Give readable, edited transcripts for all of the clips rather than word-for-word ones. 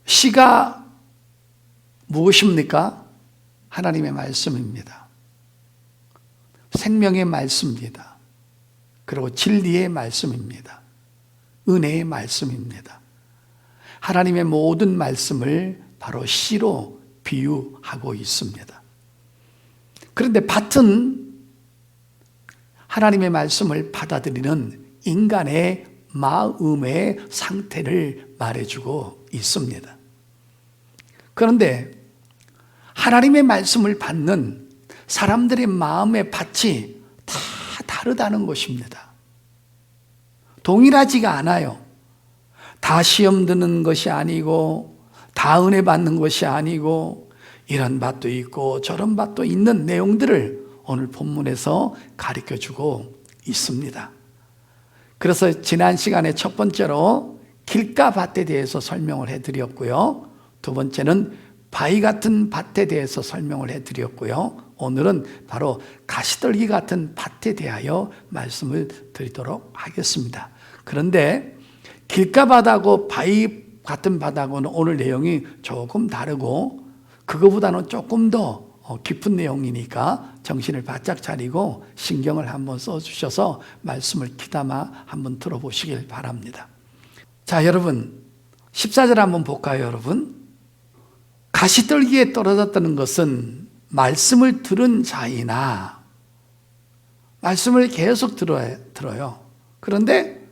시가 무엇입니까? 하나님의 말씀입니다. 생명의 말씀입니다. 그리고 진리의 말씀입니다. 은혜의 말씀입니다. 하나님의 모든 말씀을 바로 시로 비유하고 있습니다. 그런데 밭은 하나님의 말씀을 받아들이는 인간의 마음의 상태를 말해주고 있습니다. 그런데 하나님의 말씀을 받는 사람들의 마음의 밭이 다 다르다는 것입니다. 동일하지가 않아요. 다 시험 드는 것이 아니고, 다 은혜 받는 것이 아니고, 이런 밭도 있고 저런 밭도 있는 내용들을 오늘 본문에서 가르쳐주고 있습니다. 그래서 지난 시간에 첫 번째로 길가 밭에 대해서 설명을 해드렸고요. 두 번째는 바위 같은 밭에 대해서 설명을 해드렸고요. 오늘은 바로 가시떨기 같은 밭에 대하여 말씀을 드리도록 하겠습니다. 그런데 길가밭하고 바위 같은 밭하고는 오늘 내용이 조금 다르고, 그거보다는 조금 더 깊은 내용이니까 정신을 바짝 차리고 신경을 한번 써주셔서 말씀을 귀담아 한번 들어보시길 바랍니다. 자, 여러분 14절 한번 볼까요? 여러분, 가시떨기에 떨어졌다는 것은 말씀을 들은 자이나 말씀을 계속 들어요. 그런데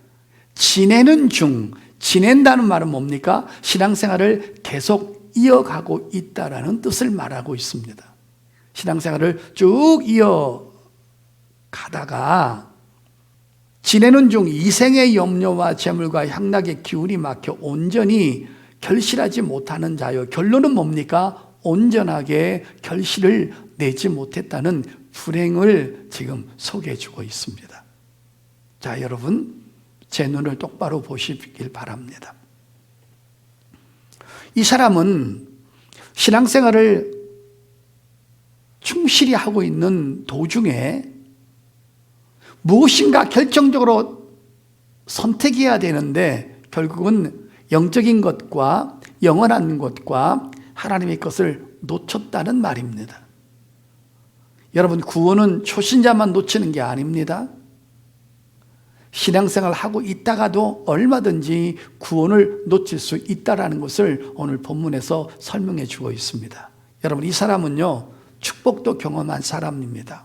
지내는 중, 지낸다는 말은 뭡니까? 신앙생활을 계속 이어가고 있다라는 뜻을 말하고 있습니다. 신앙생활을 쭉 이어가다가 지내는 중 이생의 염려와 재물과 향락의 기운이 막혀 온전히 결실하지 못하는 자요. 결론은 뭡니까? 온전하게 결실을 내지 못했다는 불행을 지금 소개해 주고 있습니다. 자, 여러분 제 눈을 똑바로 보시길 바랍니다. 이 사람은 신앙생활을 충실히 하고 있는 도중에 무엇인가 결정적으로 선택해야 되는데 결국은 영적인 것과 영원한 것과 하나님의 것을 놓쳤다는 말입니다. 여러분, 구원은 초신자만 놓치는 게 아닙니다. 신앙생활을 하고 있다가도 얼마든지 구원을 놓칠 수 있다는 것을 오늘 본문에서 설명해 주고 있습니다. 여러분, 이 사람은요, 축복도 경험한 사람입니다.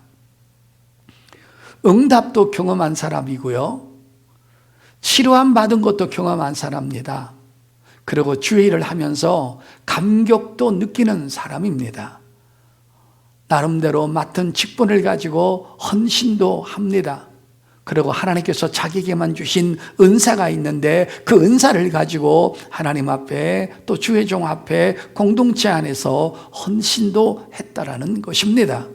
응답도 경험한 사람이고요, 치료함 받은 것도 경험한 사람입니다. 그리고 주의 일을 하면서 감격도 느끼는 사람입니다. 나름대로 맡은 직분을 가지고 헌신도 합니다. 그리고 하나님께서 자기에게만 주신 은사가 있는데 그 은사를 가지고 하나님 앞에 또 주의 종 앞에 공동체 안에서 헌신도 했다라는 것입니다.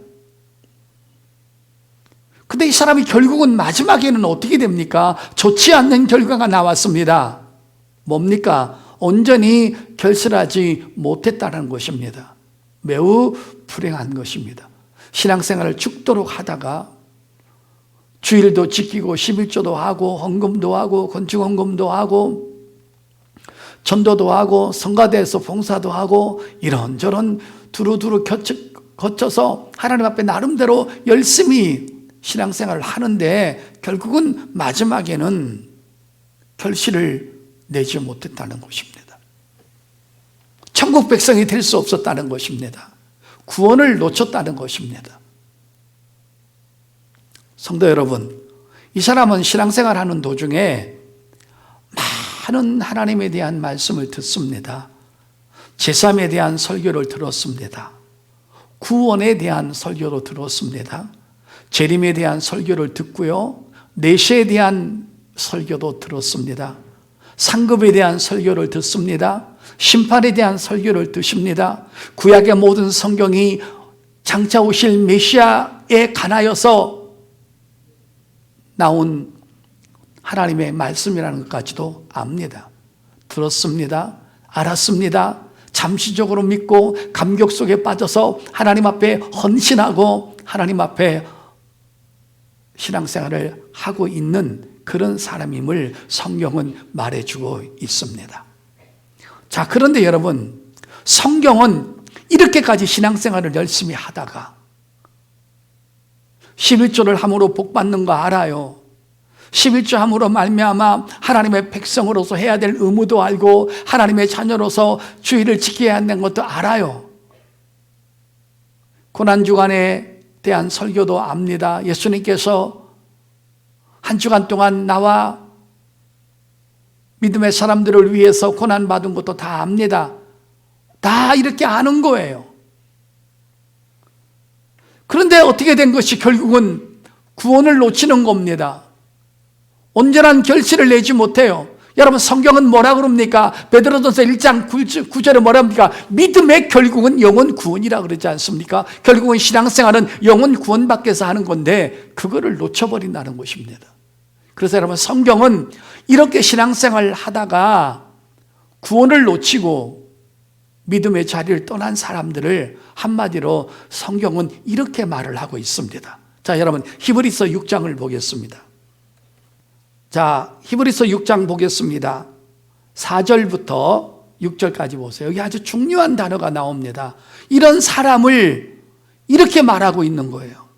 근데 이 사람이 결국은 마지막에는 어떻게 됩니까? 좋지 않는 결과가 나왔습니다. 뭡니까? 온전히 결실하지 못했다는 것입니다. 매우 불행한 것입니다. 신앙생활을 죽도록 하다가 주일도 지키고 11조도 하고 헌금도 하고 건축헌금도 하고 전도도 하고 성가대에서 봉사도 하고 이런저런 두루두루 거쳐서 하나님 앞에 나름대로 열심히 신앙생활을 하는데 결국은 마지막에는 결실을 내지 못했다는 것입니다. 천국 백성이 될 수 없었다는 것입니다. 구원을 놓쳤다는 것입니다. 성도 여러분, 이 사람은 신앙생활 하는 도중에 많은 하나님에 대한 말씀을 듣습니다. 제3에 대한 설교를 들었습니다. 구원에 대한 설교도 들었습니다. 재림에 대한 설교를 듣고요, 내세에 대한 설교도 들었습니다. 상급에 대한 설교를 듣습니다. 심판에 대한 설교를 듣습니다. 구약의 모든 성경이 장차 오실 메시아에 관하여서 나온 하나님의 말씀이라는 것까지도 압니다. 들었습니다. 알았습니다. 잠시적으로 믿고 감격 속에 빠져서 하나님 앞에 헌신하고 하나님 앞에 신앙생활을 하고 있는 그런 사람임을 성경은 말해주고 있습니다. 자, 그런데 여러분, 성경은 이렇게까지 신앙생활을 열심히 하다가 11조를 함으로 복받는 거 알아요. 11조 함으로 말미암아 하나님의 백성으로서 해야 될 의무도 알고 하나님의 자녀로서 주의를 지켜야 하는 것도 알아요. 고난주간에 대한 설교도 압니다. 예수님께서 한 주간 동안 나와 믿음의 사람들을 위해서 고난받은 것도 다 압니다. 다 이렇게 아는 거예요. 그런데 어떻게 된 것이 결국은 구원을 놓치는 겁니다. 온전한 결실을 내지 못해요. 여러분, 성경은 뭐라 그럽니까? 베드로전서 1장 9절에 뭐라 합니까? 믿음의 결국은 영혼 구원이라 그러지 않습니까? 결국은 신앙생활은 영혼 구원 밖에서 하는 건데 그거를 놓쳐버린다는 것입니다. 그래서 여러분, 성경은 이렇게 신앙생활을 하다가 구원을 놓치고 믿음의 자리를 떠난 사람들을 한마디로 성경은 이렇게 말을 하고 있습니다. 자, 여러분, 히브리서 6장을 보겠습니다. 자, 히브리서 6장 보겠습니다. 4절부터 6절까지 보세요. 여기 아주 중요한 단어가 나옵니다. 이런 사람을 이렇게 말하고 있는 거예요.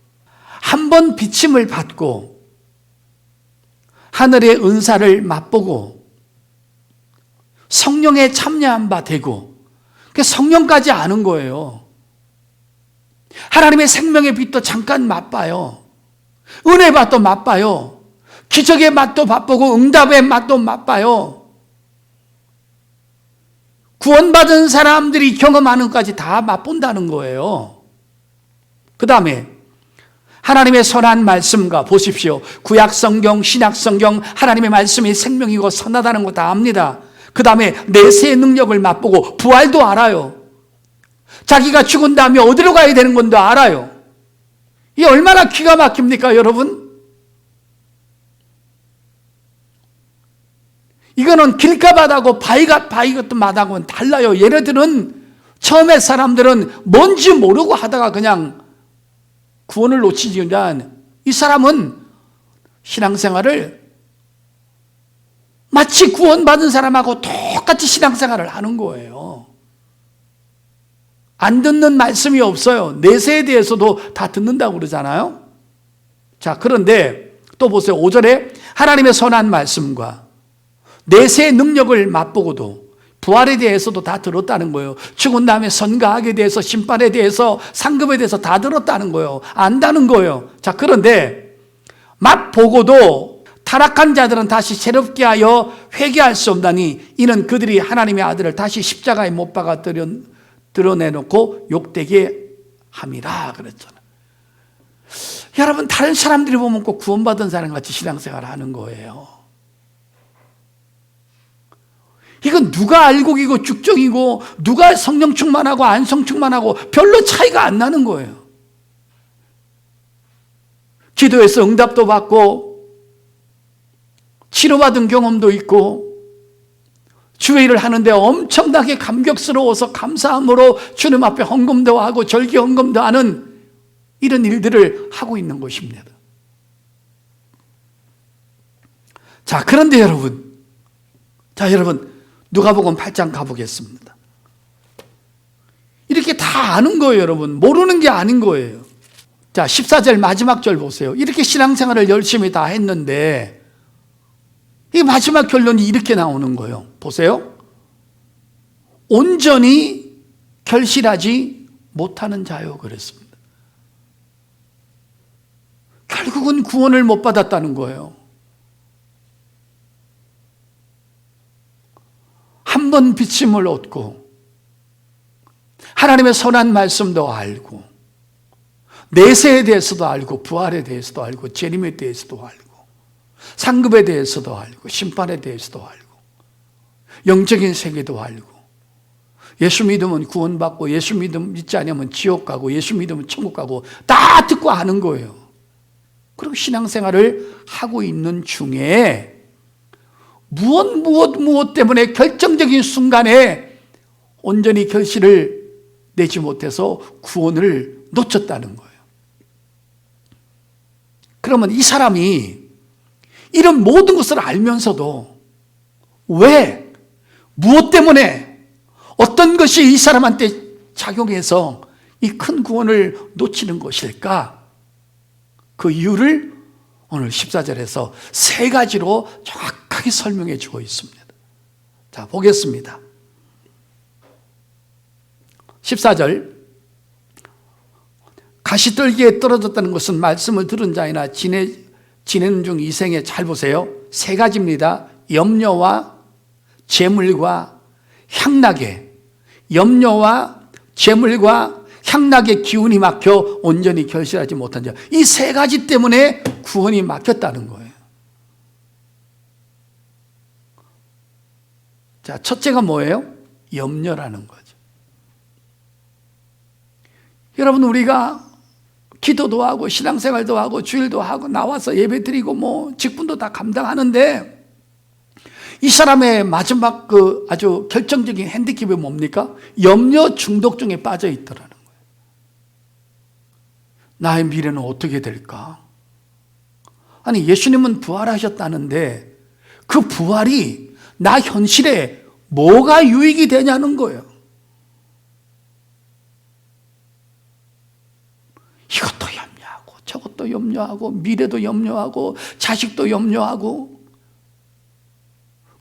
한 번 비침을 받고 하늘의 은사를 맛보고 성령에 참여한 바 되고 성령까지 아는 거예요. 하나님의 생명의 빛도 잠깐 맛봐요. 은혜의 맛도 맛봐요. 기적의 맛도 맛보고 응답의 맛도 맛봐요. 구원받은 사람들이 경험하는 것까지 다 맛본다는 거예요. 그 다음에 하나님의 선한 말씀과, 보십시오, 구약성경, 신약성경, 하나님의 말씀이 생명이고 선하다는 거 다 압니다. 그 다음에 내세의 능력을 맛보고 부활도 알아요. 자기가 죽은 다음에 어디로 가야 되는 건도 알아요. 이게 얼마나 기가 막힙니까, 여러분? 이거는 길가마다고 바위같마다고는 달라요. 얘네들은 처음에 사람들은 뭔지 모르고 하다가 그냥 구원을 놓치지만 이 사람은 신앙생활을 마치 구원받은 사람하고 똑같이 신앙생활을 하는 거예요. 안 듣는 말씀이 없어요. 내세에 대해서도 다 듣는다고 그러잖아요. 자, 그런데 또 보세요. 5절에 하나님의 선한 말씀과 내세의 능력을 맛보고도 부활에 대해서도 다 들었다는 거예요. 죽은 다음에 선가학에 대해서, 심판에 대해서, 상급에 대해서 다 들었다는 거예요. 안다는 거예요. 자, 그런데 맛보고도 타락한 자들은 다시 새롭게 하여 회개할 수 없다니 이는 그들이 하나님의 아들을 다시 십자가에 못 박아 드러내놓고 욕되게 함이라 그랬잖아요. 여러분, 다른 사람들이 보면 꼭 구원받은 사람 같이 신앙생활을 하는 거예요. 이건 누가 알곡이고 죽정이고 누가 성령 충만하고 안성 충만하고 별로 차이가 안 나는 거예요. 기도해서 응답도 받고 치료받은 경험도 있고 주의를 하는데 엄청나게 감격스러워서 감사함으로 주님 앞에 헌금도 하고 절기 헌금도 하는 이런 일들을 하고 있는 것입니다. 자, 그런데 여러분, 누가복음 8장 가보겠습니다. 이렇게 다 아는 거예요, 여러분. 모르는 게 아닌 거예요. 자, 14절 마지막 절 보세요. 이렇게 신앙생활을 열심히 다 했는데 이 마지막 결론이 이렇게 나오는 거예요. 보세요. 온전히 결실하지 못하는 자요 그랬습니다. 결국은 구원을 못 받았다는 거예요. 한 번 비침을 얻고 하나님의 선한 말씀도 알고 내세에 대해서도 알고 부활에 대해서도 알고 재림에 대해서도 알고 상급에 대해서도 알고 심판에 대해서도 알고 영적인 세계도 알고 예수 믿으면 구원받고 예수 믿지 않으면 지옥 가고 예수 믿으면 천국 가고 다 듣고 아는 거예요. 그리고 신앙생활을 하고 있는 중에 무엇 때문에 결정적인 순간에 온전히 결실을 내지 못해서 구원을 놓쳤다는 거예요. 그러면 이 사람이 이런 모든 것을 알면서도 왜, 무엇 때문에 어떤 것이 이 사람한테 작용해서 이 큰 구원을 놓치는 것일까? 그 이유를 오늘 14절에서 세 가지로 정확하게 설명해 주고 있습니다. 자, 보겠습니다. 14절, 가시떨기에 떨어졌다는 것은 말씀을 들은 자이나 지내는 중 이생에, 잘 보세요, 세 가지입니다. 염려와 재물과 향락에, 염려와 재물과 향락의 기운이 막혀 온전히 결실하지 못한 자, 이 세 가지 때문에 구원이 막혔다는 거예요. 자, 첫째가 뭐예요? 염려라는 거죠. 여러분, 우리가 기도도 하고 신앙생활도 하고 주일도 하고 나와서 예배드리고 뭐 직분도 다 감당하는데, 이 사람의 마지막 그 아주 결정적인 핸디캡이 뭡니까? 염려 중독증에 빠져 있더라는 거예요. 나의 미래는 어떻게 될까? 아니, 예수님은 부활하셨다는데 그 부활이 나 현실에 뭐가 유익이 되냐는 거예요. 이것도 염려하고 저것도 염려하고 미래도 염려하고 자식도 염려하고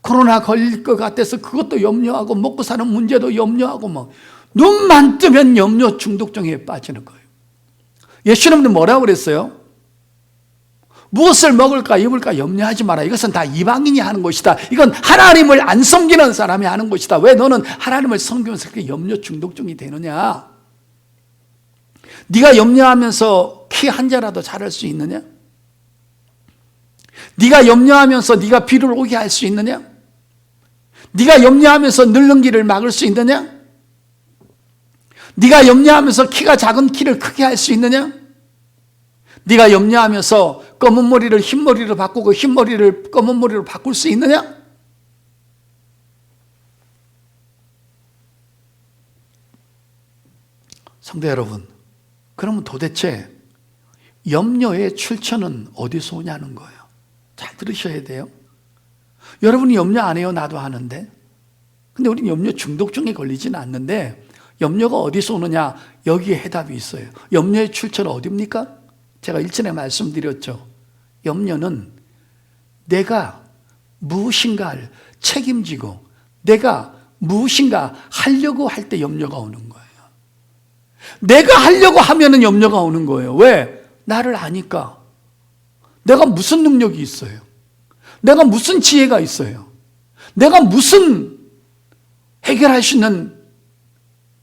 코로나 걸릴 것 같아서 그것도 염려하고 먹고 사는 문제도 염려하고 뭐 눈만 뜨면 염려 중독증에 빠지는 거예요. 예수님은 뭐라고 그랬어요? 무엇을 먹을까 입을까 염려하지 마라. 이것은 다 이방인이 하는 것이다. 이건 하나님을 안 섬기는 사람이 하는 것이다. 왜 너는 하나님을 섬기면서 그렇게 염려 중독증이 되느냐? 네가 염려하면서 키 한 자라도 자랄 수 있느냐? 네가 염려하면서 네가 비를 오게 할 수 있느냐? 네가 염려하면서 늙는 길을 막을 수 있느냐? 네가 염려하면서 키가 작은 키를 크게 할 수 있느냐? 네가 염려하면서 검은 머리를 흰 머리로 바꾸고 흰 머리를 검은 머리로 바꿀 수 있느냐? 성도 여러분, 그러면 도대체 염려의 출처는 어디서 오냐는 거예요. 잘 들으셔야 돼요. 여러분이 염려 안 해요? 나도 하는데. 근데 우리는 염려 중독증에 걸리지는 않는데, 염려가 어디서 오느냐? 여기에 해답이 있어요. 염려의 출처는 어디입니까? 제가 일전에 말씀드렸죠. 염려는 내가 무엇인가를 책임지고 내가 무엇인가 하려고 할 때 염려가 오는 거예요. 내가 하려고 하면은 염려가 오는 거예요. 왜? 나를 아니까. 내가 무슨 능력이 있어요? 내가 무슨 지혜가 있어요? 내가 무슨 해결할 수 있는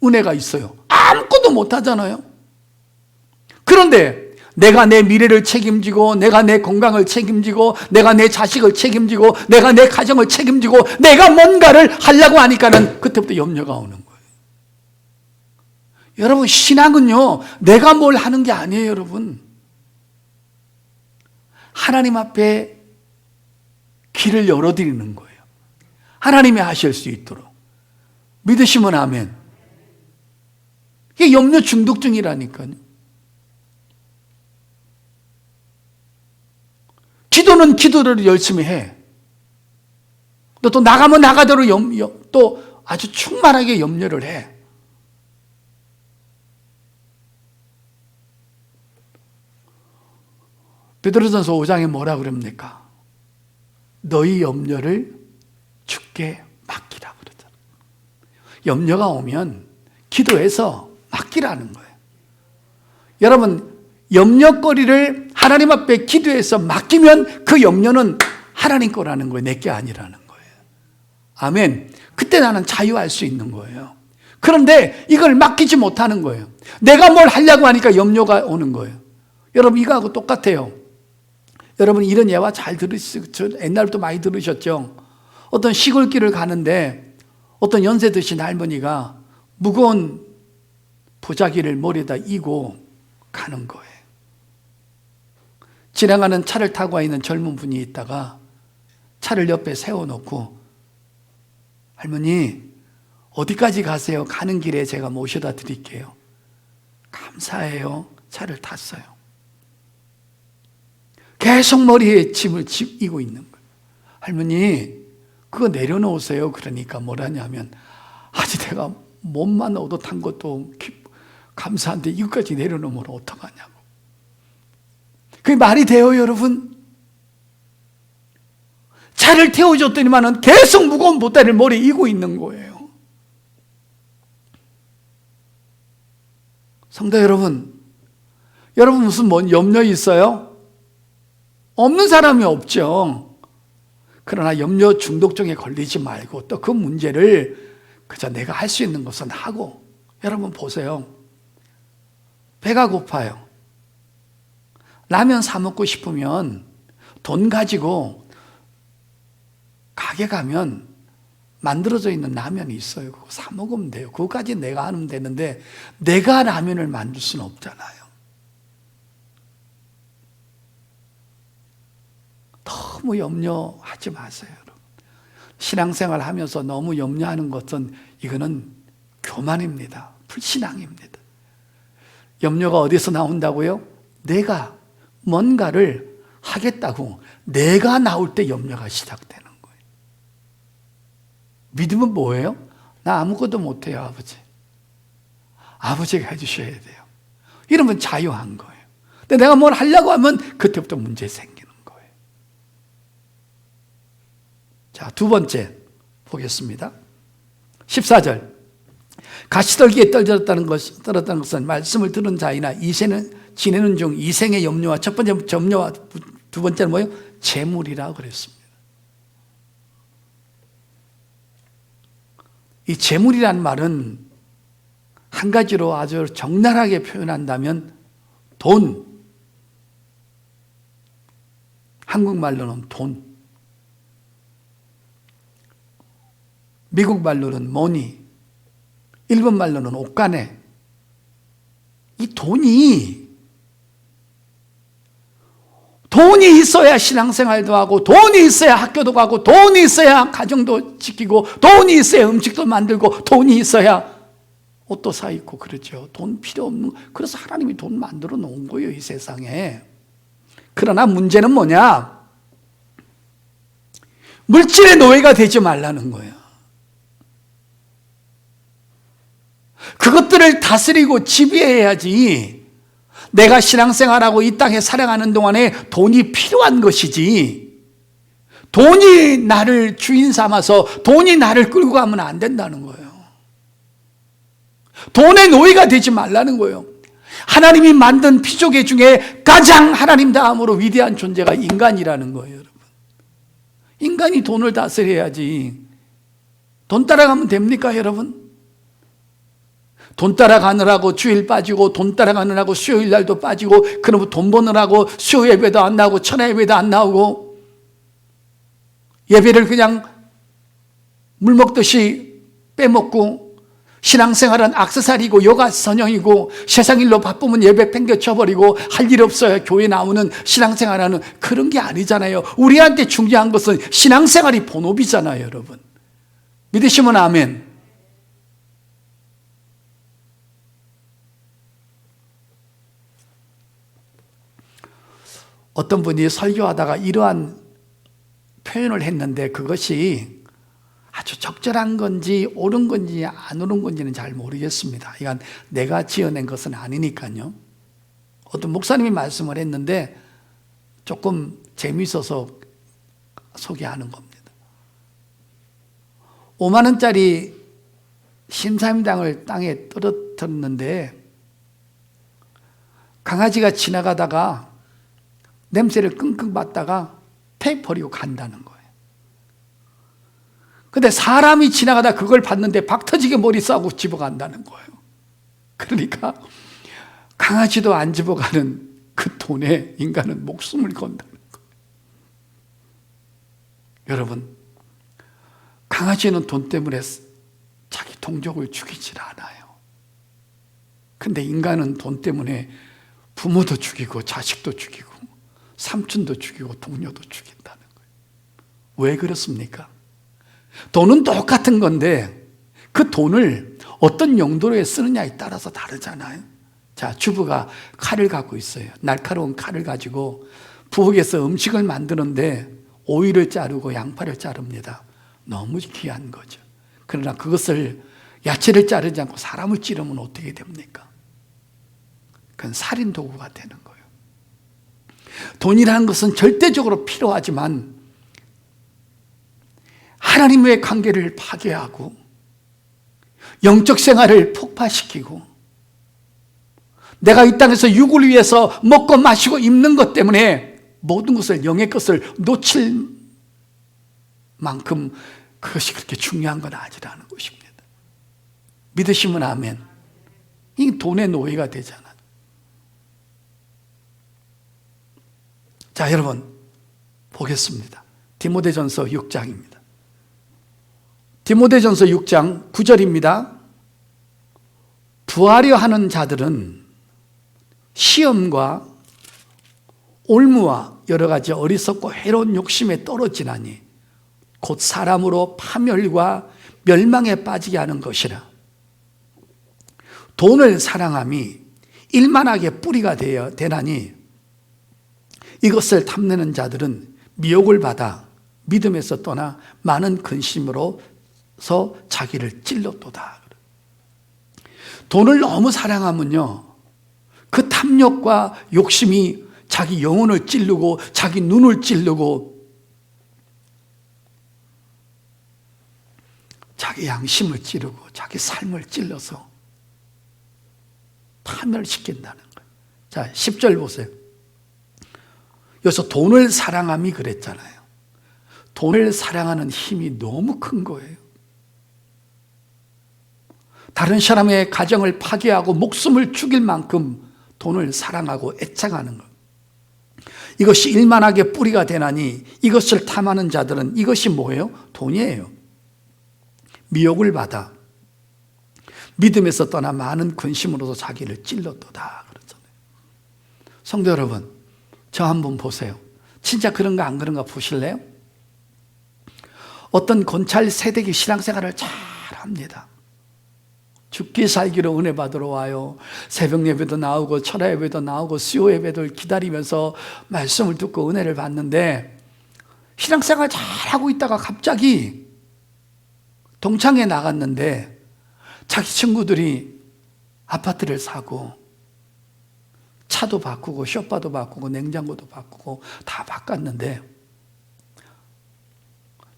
은혜가 있어요? 아무것도 못하잖아요. 그런데 내가 내 미래를 책임지고 내가 내 건강을 책임지고 내가 내 자식을 책임지고 내가 내 가정을 책임지고 내가 뭔가를 하려고 하니까는 그때부터 염려가 오는 거예요. 여러분, 신앙은요, 내가 뭘 하는 게 아니에요. 여러분, 하나님 앞에 길을 열어드리는 거예요. 하나님이 하실 수 있도록. 믿으시면 아멘. 이게 염려 중독증이라니까요. 기도는 기도를 열심히 해. 또 나가면 나가대로 또 아주 충만하게 염려를 해. 베드로전서 5장에 뭐라 그럽니까? 너희 염려를 주께 맡기라 그러잖아. 염려가 오면 기도해서 맡기라는 거예요. 여러분, 염려거리를 하나님 앞에 기도해서 맡기면 그 염려는 하나님 거라는 거예요. 내 게 아니라는 거예요. 아멘. 그때 나는 자유할 수 있는 거예요. 그런데 이걸 맡기지 못하는 거예요. 내가 뭘 하려고 하니까 염려가 오는 거예요. 여러분, 이거하고 똑같아요. 여러분, 이런 예화 잘 들으시죠? 옛날부터 많이 들으셨죠? 어떤 시골길을 가는데 어떤 연세 드신 할머니가 무거운 보자기를 머리에다 이고 가는 거예요. 지나가는 차를 타고 있는 젊은 분이 있다가 차를 옆에 세워놓고, 할머니 어디까지 가세요? 가는 길에 제가 모셔다 드릴게요. 감사해요. 차를 탔어요. 계속 머리에 짐을 이고 있는 거예요. 할머니 그거 내려놓으세요. 그러니까 뭐라냐면, 아직 내가 몸만 얻어탄 것도 감사한데 이것까지 내려놓으면 어떡하냐고. 그게 말이 돼요, 여러분? 차를 태워줬더니만은 계속 무거운 보따리를 머리에 이고 있는 거예요. 성도 여러분, 여러분 무슨 뭔 염려 있어요? 없는 사람이 없죠. 그러나 염려 중독증에 걸리지 말고 또 그 문제를 그저 내가 할 수 있는 것은 하고. 여러분 보세요. 배가 고파요. 라면 사 먹고 싶으면 돈 가지고 가게 가면 만들어져 있는 라면이 있어요. 그거 사 먹으면 돼요. 그거까지 내가 하면 되는데 내가 라면을 만들 수는 없잖아요. 너무 염려하지 마세요, 여러분. 신앙생활 하면서 너무 염려하는 것은 이거는 교만입니다. 불신앙입니다. 염려가 어디서 나온다고요? 내가 뭔가를 하겠다고 내가 나올 때 염려가 시작되는 거예요. 믿음은 뭐예요? 나 아무것도 못해요, 아버지. 아버지가 해주셔야 돼요. 이러면 자유한 거예요. 근데 내가 뭘 하려고 하면 그때부터 문제 생기는 거예요. 자, 두 번째 보겠습니다. 14절. 가시떨기에 떨어졌다는 것은 말씀을 들은 자이나 이세는 지내는 중 이생의 염려와 첫 번째 염려와 두 번째는 뭐예요? 재물이라고 그랬습니다. 이 재물이란 말은 한 가지로 아주 적나라하게 표현한다면 돈, 한국말로는 돈, 미국 말로는 머니, 일본 말로는 옷가네. 이 돈이 있어야 신앙생활도 하고, 돈이 있어야 학교도 가고, 돈이 있어야 가정도 지키고, 돈이 있어야 음식도 만들고, 돈이 있어야 옷도 사 입고 그렇죠. 돈 필요 없는, 그래서 하나님이 돈 만들어 놓은 거예요, 이 세상에. 그러나 문제는 뭐냐? 물질의 노예가 되지 말라는 거예요. 그것들을 다스리고 지배해야지. 내가 신앙생활하고 이 땅에 살아가는 동안에 돈이 필요한 것이지, 돈이 나를 주인 삼아서 돈이 나를 끌고 가면 안 된다는 거예요. 돈의 노예가 되지 말라는 거예요. 하나님이 만든 피조개 중에 가장 하나님 다음으로 위대한 존재가 인간이라는 거예요, 여러분. 인간이 돈을 다스려야지. 돈 따라가면 됩니까, 여러분? 돈 따라가느라고 주일 빠지고, 돈 따라가느라고 수요일 날도 빠지고, 그러면 돈 버느라고 수요 예배도 안 나오고 천하 예배도 안 나오고, 예배를 그냥 물 먹듯이 빼먹고, 신앙생활은 액세서리고 여가 선영이고, 세상 일로 바쁘면 예배 팽개쳐버리고, 할 일 없어야 교회 나오는 신앙생활하는 그런 게 아니잖아요. 우리한테 중요한 것은 신앙생활이 본업이잖아요, 여러분. 믿으시면 아멘. 어떤 분이 설교하다가 이러한 표현을 했는데 그것이 아주 적절한 건지 옳은 건지 안 옳은 건지는 잘 모르겠습니다. 이건 내가 지어낸 것은 아니니까요. 어떤 목사님이 말씀을 했는데 조금 재미있어서 소개하는 겁니다. 5만 원짜리 신사임당을 땅에 떨어뜨렸는데 강아지가 지나가다가 냄새를 끙끙 맡다가 팩 버리고 간다는 거예요. 근데 사람이 지나가다 그걸 봤는데 박 터지게 머리 싸고 집어간다는 거예요. 그러니까 강아지도 안 집어가는 그 돈에 인간은 목숨을 건다는 거예요. 여러분, 강아지는 돈 때문에 자기 동족을 죽이질 않아요. 근데 인간은 돈 때문에 부모도 죽이고 자식도 죽이고 삼촌도 죽이고 동료도 죽인다는 거예요. 왜 그렇습니까? 돈은 똑같은 건데 그 돈을 어떤 용도로 쓰느냐에 따라서 다르잖아요. 자, 주부가 칼을 갖고 있어요. 날카로운 칼을 가지고 부엌에서 음식을 만드는데 오이를 자르고 양파를 자릅니다. 너무 귀한 거죠. 그러나 그것을 야채를 자르지 않고 사람을 찌르면 어떻게 됩니까? 그건 살인 도구가 되는 거예요. 돈이라는 것은 절대적으로 필요하지만 하나님의 관계를 파괴하고 영적 생활을 폭파시키고 내가 이 땅에서 육을 위해서 먹고 마시고 입는 것 때문에 모든 것을, 영의 것을 놓칠 만큼 그것이 그렇게 중요한 건 아니라는 것입니다. 믿으시면 아멘. 이 돈의 노예가 되잖아요. 자, 여러분 보겠습니다. 디모데전서 6장입니다. 디모데전서 6장 9절입니다. 부하려 하는 자들은 시험과 올무와 여러 가지 어리석고 해로운 욕심에 떨어지나니 곧 사람으로 파멸과 멸망에 빠지게 하는 것이라. 돈을 사랑함이 일만하게 뿌리가 되나니 이것을 탐내는 자들은 미혹을 받아 믿음에서 떠나 많은 근심으로서 자기를 찔렀도다. 돈을 너무 사랑하면요, 그 탐욕과 욕심이 자기 영혼을 찌르고 자기 눈을 찌르고 자기 양심을 찌르고 자기 삶을 찔러서 파멸시킨다는 거예요. 자, 10절 보세요. 여기서 돈을 사랑함이 그랬잖아요. 돈을 사랑하는 힘이 너무 큰 거예요. 다른 사람의 가정을 파괴하고 목숨을 죽일 만큼 돈을 사랑하고 애착하는 것. 이것이 일만하게 뿌리가 되나니 이것을 탐하는 자들은 이것이 뭐예요? 돈이에요. 미혹을 받아 믿음에서 떠나 많은 근심으로서 자기를 찔렀도다 그러잖아요. 성도 여러분, 저 한번 보세요. 진짜 그런가 안 그런가 보실래요? 어떤 권찰 세대기 신앙생활을 잘 합니다. 죽기 살기로 은혜 받으러 와요. 새벽 예배도 나오고 철야 예배도 나오고 수요 예배도 기다리면서 말씀을 듣고 은혜를 받는데 신앙생활 잘하고 있다가 갑자기 동창회 나갔는데 자기 친구들이 아파트를 사고 차도 바꾸고 쇼파도 바꾸고 냉장고도 바꾸고 다 바꿨는데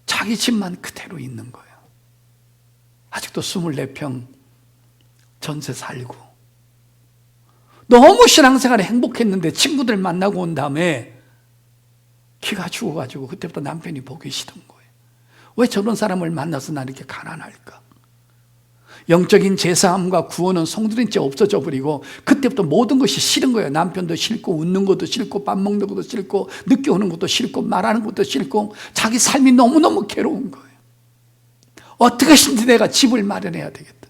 자기 집만 그대로 있는 거예요. 아직도 24평 전세 살고 너무 신앙생활에 행복했는데 친구들 만나고 온 다음에 기가 죽어가지고 그때부터 남편이 보기 싫은 거예요. 왜 저런 사람을 만나서 나 이렇게 가난할까? 영적인 제사함과 구원은 송두린 채 없어져 버리고 그때부터 모든 것이 싫은 거예요. 남편도 싫고 웃는 것도 싫고 밥 먹는 것도 싫고 늦게 오는 것도 싫고 말하는 것도 싫고 자기 삶이 너무너무 괴로운 거예요. 어떻게 해서든지 내가 집을 마련해야 되겠다.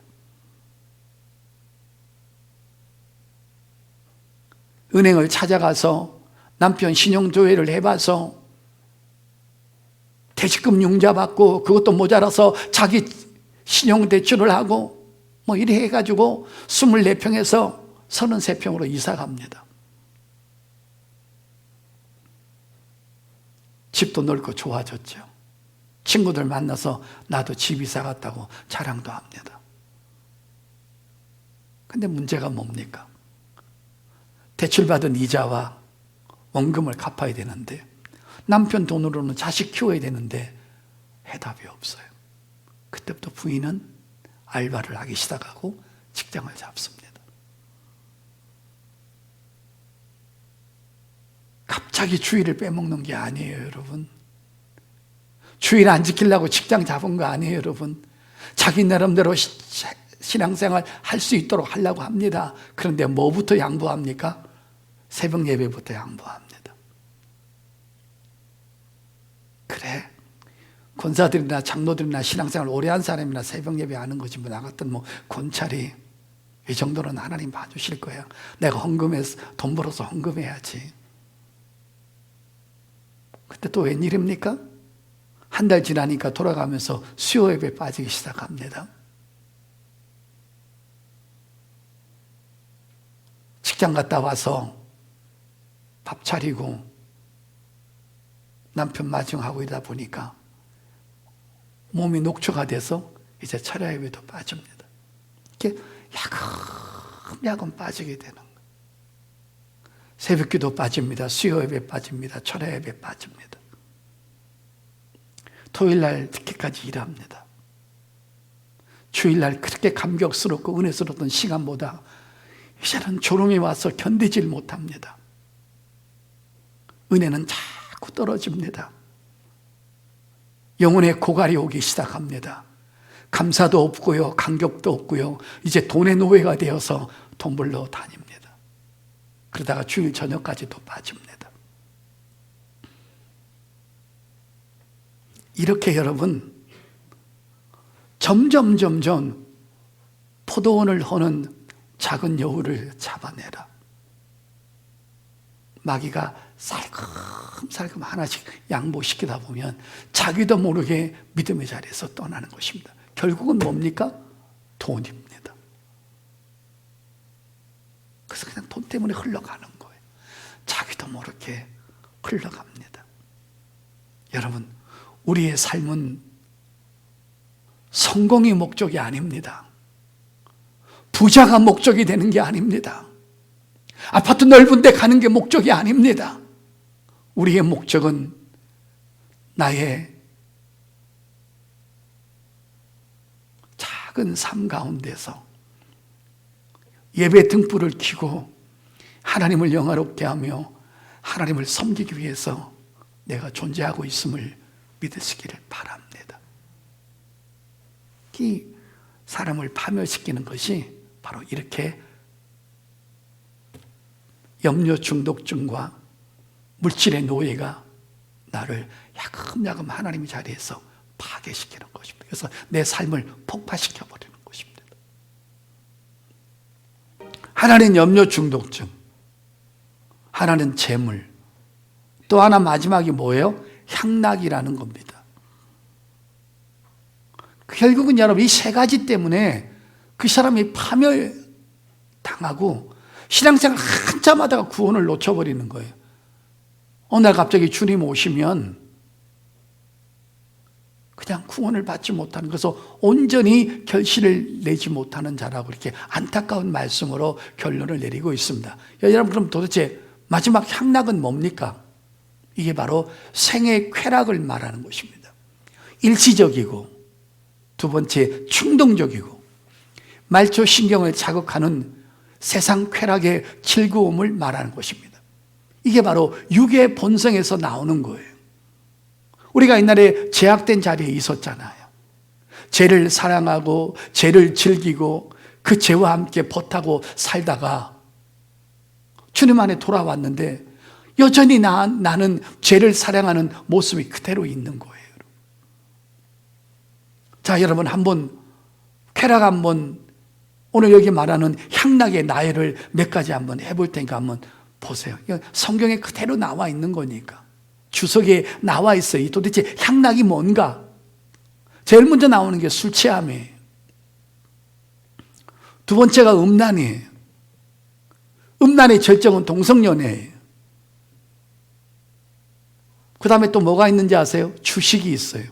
은행을 찾아가서 남편 신용조회를 해봐서 대출금 융자 받고 그것도 모자라서 자기 신용대출을 하고 뭐 이래 해가지고 24평에서 33평으로 이사 갑니다. 집도 넓고 좋아졌죠. 친구들 만나서 나도 집 이사 갔다고 자랑도 합니다. 근데 문제가 뭡니까? 대출받은 이자와 원금을 갚아야 되는데 남편 돈으로는 자식 키워야 되는데 해답이 없어요. 그때부터 부인은 알바를 하기 시작하고 직장을 잡습니다. 갑자기 주의를 빼먹는 게 아니에요, 여러분. 주의를 안 지키려고 직장 잡은 거 아니에요, 여러분. 자기 나름대로 신앙생활 할 수 있도록 하려고 합니다. 그런데 뭐부터 양보합니까? 새벽 예배부터 양보합니다. 그래, 권사들이나 장로들이나 신앙생활 오래 한 사람이나 새벽 예배 하는 거지 뭐 나 같은 뭐 권찰이 이 정도는 하나님 봐주실 거야. 내가 헌금해서 돈 벌어서 헌금해야지. 그때 또 웬일입니까? 한 달 지나니까 돌아가면서 수요 예배 빠지기 시작합니다. 직장 갔다 와서 밥 차리고 남편 마중하고 이러다 보니까 몸이 녹초가 돼서 이제 철야 예배도 빠집니다. 이렇게 야금야금 빠지게 되는 거예요. 새벽기도 빠집니다. 수요 예배 빠집니다. 철야 예배 빠집니다. 토요일날 늦게까지 일합니다. 주일날 그렇게 감격스럽고 은혜스러웠던 시간보다 이제는 졸음이 와서 견디질 못합니다. 은혜는 자꾸 떨어집니다. 영혼의 고갈이 오기 시작합니다. 감사도 없고요, 감격도 없고요, 이제 돈의 노예가 되어서 돈 벌러 다닙니다. 그러다가 주일 저녁까지도 빠집니다. 이렇게 여러분 점점 포도원을 허는 작은 여우를 잡아내라. 마귀가 살금살금 하나씩 양보시키다 보면 자기도 모르게 믿음의 자리에서 떠나는 것입니다. 결국은 뭡니까? 돈입니다. 그래서 그냥 돈 때문에 흘러가는 거예요. 자기도 모르게 흘러갑니다. 여러분, 우리의 삶은 성공이 목적이 아닙니다. 부자가 목적이 되는 게 아닙니다. 아파트 넓은 데 가는 게 목적이 아닙니다. 우리의 목적은 나의 작은 삶 가운데서 예배 등불을 켜고 하나님을 영화롭게 하며 하나님을 섬기기 위해서 내가 존재하고 있음을 믿으시기를 바랍니다. 이 사람을 파멸시키는 것이 바로 이렇게 염려 중독증과 물질의 노예가 나를 야금야금 하나님의 자리에서 파괴시키는 것입니다. 그래서 내 삶을 폭파시켜버리는 것입니다. 하나는 염려 중독증, 하나는 재물, 또 하나 마지막이 뭐예요? 향락이라는 겁니다. 결국은 여러분 이 세 가지 때문에 그 사람이 파멸당하고 신앙생활 한참 하다가 구원을 놓쳐버리는 거예요. 어느 날 갑자기 주님 오시면 그냥 구원을 받지 못하는, 그래서 온전히 결실을 내지 못하는 자라고 이렇게 안타까운 말씀으로 결론을 내리고 있습니다. 여러분, 그럼 도대체 마지막 향락은 뭡니까? 이게 바로 생의 쾌락을 말하는 것입니다. 일시적이고, 두 번째 충동적이고, 말초신경을 자극하는 세상 쾌락의 즐거움을 말하는 것입니다. 이게 바로 육의 본성에서 나오는 거예요. 우리가 옛날에 제약된 자리에 있었잖아요. 죄를 사랑하고 죄를 즐기고 그 죄와 함께 벗하고 살다가 주님 안에 돌아왔는데 여전히 나는 죄를 사랑하는 모습이 그대로 있는 거예요. 자, 여러분 한번 쾌락 한번, 오늘 여기 말하는 향락의 나열을 몇 가지 한번 해볼 테니까 한번 보세요. 성경에 그대로 나와 있는 거니까. 주석에 나와 있어요. 도대체 향락이 뭔가? 제일 먼저 나오는 게 술 취함이에요. 두 번째가 음란이에요. 음란의 절정은 동성연애예요. 그 다음에 또 뭐가 있는지 아세요? 주식이 있어요.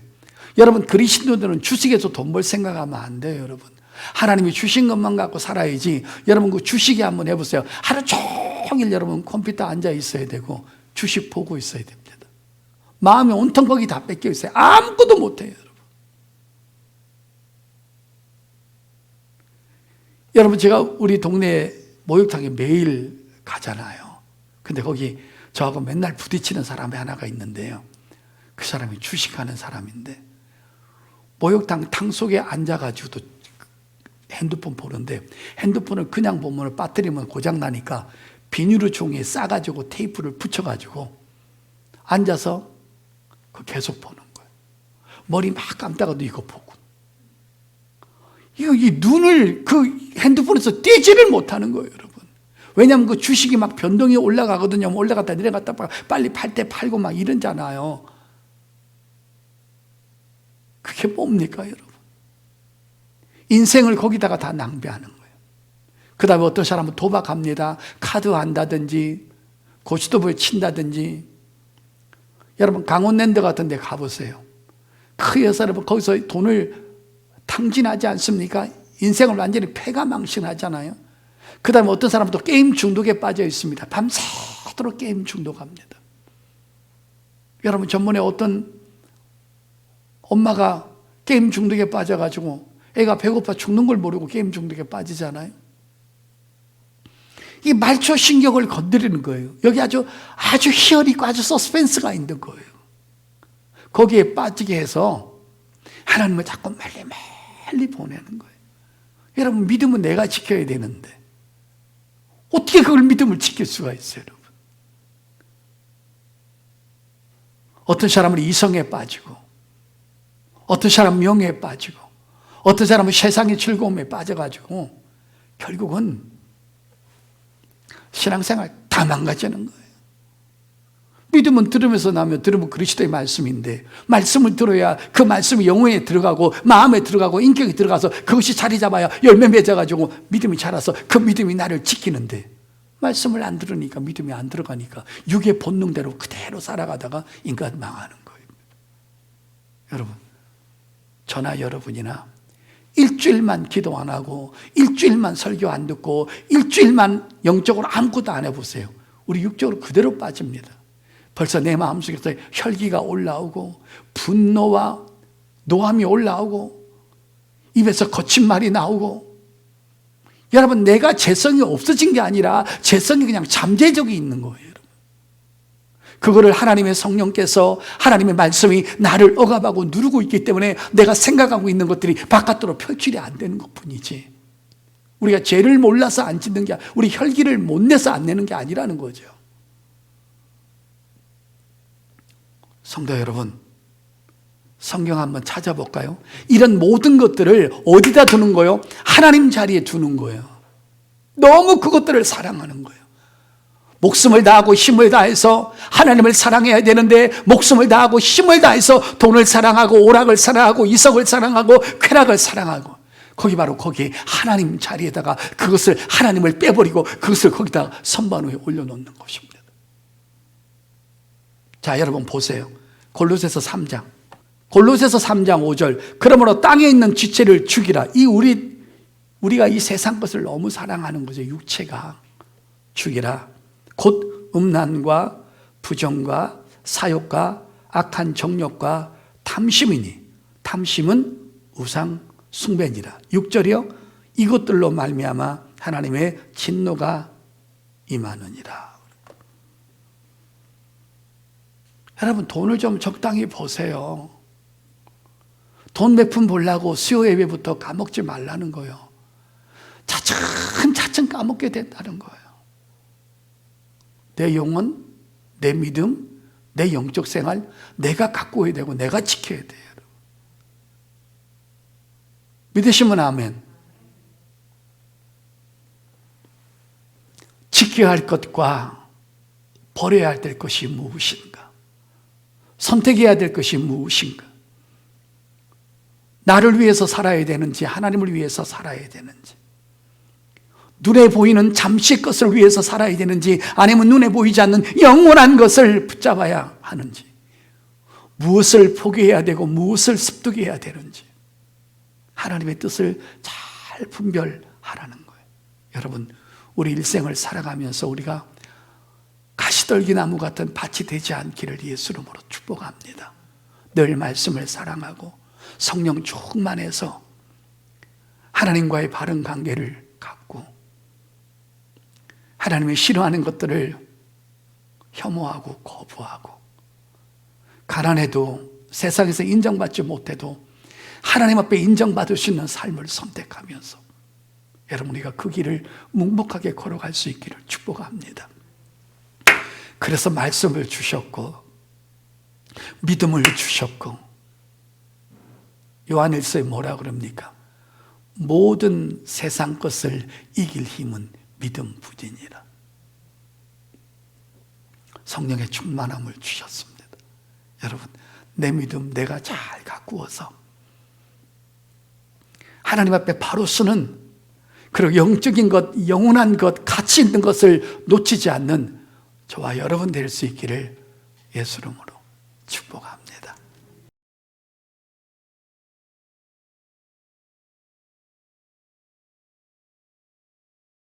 여러분, 그리스도인들은 주식에서 돈 벌 생각하면 안 돼요, 여러분. 하나님이 주신 것만 갖고 살아야지. 여러분, 그 주식이 한번 해보세요. 하루 종일 여러분 컴퓨터 앉아 있어야 되고 주식 보고 있어야 됩니다. 마음이 온통 거기 다 뺏겨 있어요. 아무것도 못해요, 여러분. 여러분, 제가 우리 동네 목욕탕에 매일 가잖아요. 근데 거기 저하고 맨날 부딪히는 사람이 하나가 있는데요. 그 사람이 주식하는 사람인데 목욕탕 탕 속에 앉아가지고도 핸드폰 보는데 핸드폰을 그냥 보면 배터리면 고장나니까 비닐로 종이에 싸가지고 테이프를 붙여가지고 앉아서 계속 보는 거예요. 머리 막 감다가도 이거 보고. 이 눈을 그 핸드폰에서 떼지를 못하는 거예요, 여러분. 왜냐하면 그 주식이 막 변동이 올라가거든요. 올라갔다 내려갔다 빨리 팔 때 팔고 막 이러잖아요. 그게 뭡니까, 여러분? 인생을 거기다가 다 낭비하는 거예요. 그 다음에 어떤 사람은 도박합니다. 카드 한다든지 고스톱을 친다든지. 여러분, 강원랜드 같은 데 가보세요. 그 여사 여러분 거기서 돈을 탕진하지 않습니까? 인생을 완전히 패가망신하잖아요. 그 다음에 어떤 사람은 또 게임 중독에 빠져 있습니다. 밤새도록 게임 중독합니다. 여러분, 전번에 어떤 엄마가 게임 중독에 빠져가지고 애가 배고파 죽는 걸 모르고 게임 중독에 빠지잖아요. 이 말초 신경을 건드리는 거예요. 여기 아주 희열이 있고 아주 서스펜스가 있는 거예요. 거기에 빠지게 해서 하나님을 자꾸 멀리 보내는 거예요. 여러분, 믿음은 내가 지켜야 되는데 어떻게 그걸 믿음을 지킬 수가 있어요, 여러분? 어떤 사람은 이성에 빠지고, 어떤 사람은 명예에 빠지고, 어떤 사람은 세상의 즐거움에 빠져가지고 결국은 신앙생활 다 망가지는 거예요. 믿음은 들으면서 나면 들으면 그리스도의 말씀인데, 말씀을 들어야 그 말씀이 영혼에 들어가고 마음에 들어가고 인격에 들어가서 그것이 자리 잡아야 열매 맺어가지고 믿음이 자라서 그 믿음이 나를 지키는데, 말씀을 안 들으니까 믿음이 안 들어가니까 육의 본능대로 그대로 살아가다가 인간 망하는 거예요. 여러분, 저나 여러분이나 일주일만 기도 안 하고 일주일만 설교 안 듣고 일주일만 영적으로 아무것도 안 해보세요. 우리 육적으로 그대로 빠집니다. 벌써 내 마음속에서 혈기가 올라오고 분노와 노함이 올라오고 입에서 거친 말이 나오고, 여러분, 내가 재성이 없어진 게 아니라 재성이 그냥 잠재적이 있는 거예요. 여러분, 그거를 하나님의 성령께서, 하나님의 말씀이 나를 억압하고 누르고 있기 때문에 내가 생각하고 있는 것들이 바깥으로 표출이 안 되는 것뿐이지, 우리가 죄를 몰라서 안 짓는 게, 우리 혈기를 못 내서 안 내는 게 아니라는 거죠. 성도 여러분, 성경 한번 찾아볼까요? 이런 모든 것들을 어디다 두는 거예요? 하나님 자리에 두는 거예요. 너무 그것들을 사랑하는 거예요. 목숨을 다하고 힘을 다해서 하나님을 사랑해야 되는데, 목숨을 다하고 힘을 다해서 돈을 사랑하고 오락을 사랑하고 이성을 사랑하고 쾌락을 사랑하고, 거기 바로 거기 하나님 자리에다가 그것을, 하나님을 빼버리고 그것을 거기다 선반 위에 올려놓는 것입니다. 자, 여러분 보세요. 골로새서 3장 5절. 그러므로 땅에 있는 지체를 죽이라. 우리가 이 세상 것을 너무 사랑하는 거죠. 육체가. 죽이라. 곧 음란과 부정과 사욕과 악한 정욕과 탐심이니, 탐심은 우상 숭배니라. 6절이요. 이것들로 말미암아 하나님의 진노가 임하느니라. 여러분, 돈을 좀 적당히 보세요. 돈 몇 푼 보려고 수요 예배부터 까먹지 말라는 거예요. 차츰 까먹게 된다는 거예요. 내 영혼, 내 믿음, 내 영적 생활, 내가 가꾸어야 되고 내가 지켜야 돼요. 믿으시면 아멘. 지켜야 할 것과 버려야 할 것이 무엇인가? 선택해야 될 것이 무엇인가? 나를 위해서 살아야 되는지 하나님을 위해서 살아야 되는지, 눈에 보이는 잠시 것을 위해서 살아야 되는지 아니면 눈에 보이지 않는 영원한 것을 붙잡아야 하는지, 무엇을 포기해야 되고 무엇을 습득해야 되는지 하나님의 뜻을 잘 분별하라는 거예요. 여러분, 우리 일생을 살아가면서 우리가 가시떨기나무 같은 밭이 되지 않기를 예수 이름으로 축복합니다. 늘 말씀을 사랑하고 성령 충만해서 하나님과의 바른 관계를 갖고 하나님이 싫어하는 것들을 혐오하고 거부하고, 가난해도 세상에서 인정받지 못해도 하나님 앞에 인정받을 수 있는 삶을 선택하면서 여러분, 우리가 그 길을 묵묵하게 걸어갈 수 있기를 축복합니다. 그래서 말씀을 주셨고 믿음을 주셨고, 요한일서에 뭐라 그럽니까? 모든 세상 것을 이길 힘은 믿음 뿐이니라. 성령의 충만함을 주셨습니다. 여러분, 내 믿음 내가 잘 가꾸어서 하나님 앞에 바로 쓰는, 그리고 영적인 것, 영원한 것, 가치 있는 것을 놓치지 않는 저와 여러분 될 수 있기를 예수 이름으로 축복합니다.